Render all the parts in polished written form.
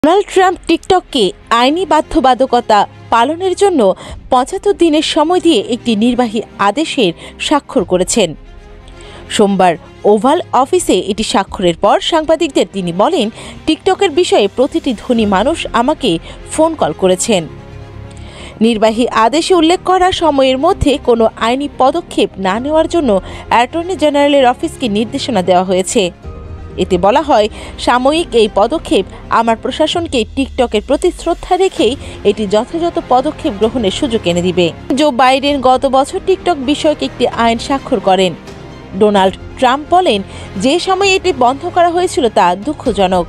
Donald Trump টিকটককে আইনি বাধ্যবাধকতা পালনের জন্য ৭৫ দিনের সময় দিয়ে একটি নির্বাহী আদেশের স্বাক্ষর করেছেন। সোমবার ওভাল অফিসে এটি স্বাক্ষরের পর সাংবাদিকদের তিনি বলেন, টিকটকের বিষয়ে প্রতিটি ধনী মানুষ আমাকে ফোন কল করেছেন। নির্বাহী আদেশে উল্লেখ করা সময়ের মধ্যে কোনো আইনি পদক্ষেপ না নেওয়ার জন্য অ্যাটর্নি জেনারেলের অফিসকে নির্দেশনা দেওয়া হয়েছে। এতে বলা হয়, সাময়িক এই পদক্ষেপ আমার প্রশাসনকে টিকটকের প্রতি শ্রদ্ধা রেখেই এটি যথাযথ পদক্ষেপ গ্রহণের সুযোগ এনে দিবে। জো বাইডেন গত বছর টিকটক বিষয়ক একটি আইন স্বাক্ষর করেন। ডোনাল্ড ট্রাম্প বলেন, যে সময় এটি বন্ধ করা হয়েছিল তা দুঃখজনক।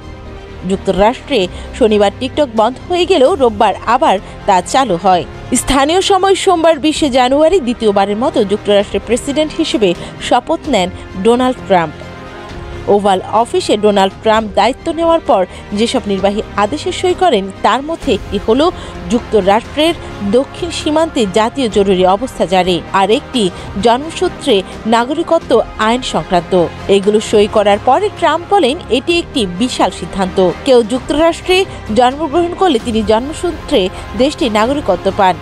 যুক্তরাষ্ট্রে শনিবার টিকটক বন্ধ হয়ে গেলেও রোববার আবার তা চালু হয়। স্থানীয় সময় সোমবার ২০ জানুয়ারি দ্বিতীয়বারের মতো যুক্তরাষ্ট্রের প্রেসিডেন্ট হিসেবে শপথ নেন ডোনাল্ড ট্রাম্প। ওভাল অফিসে ডোনাল্ড ট্রাম্প দায়িত্ব নেওয়ার পর যেসব নির্বাহী আদেশে সই করেন তার মধ্যে একটি হল যুক্তরাষ্ট্রের দক্ষিণ সীমান্তে জাতীয় জরুরি অবস্থা জারি, আর একটি জন্মসূত্রে নাগরিকত্ব আইন সংক্রান্ত। এগুলো সই করার পরে ট্রাম্প বলেন, এটি একটি বিশাল সিদ্ধান্ত। কেউ যুক্তরাষ্ট্রে জন্মগ্রহণ করলে তিনি জন্মসূত্রে দেশটির নাগরিকত্ব পান।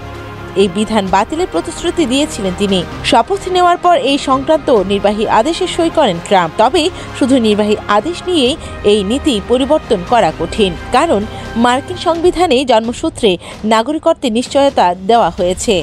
এই বিধান বাতিলের প্রতিশ্রুতি দিয়েছিলেন তিনি। শপথ নেওয়ার পর এই সংক্রান্ত নির্বাহী আদেশে সই করেন ট্রাম্প। তবে শুধু নির্বাহী আদেশ নিয়েই এই নীতি পরিবর্তন করা কঠিন, কারণ মার্কিন সংবিধানে জন্মসূত্রে নাগরিকত্বের নিশ্চয়তা দেওয়া হয়েছে।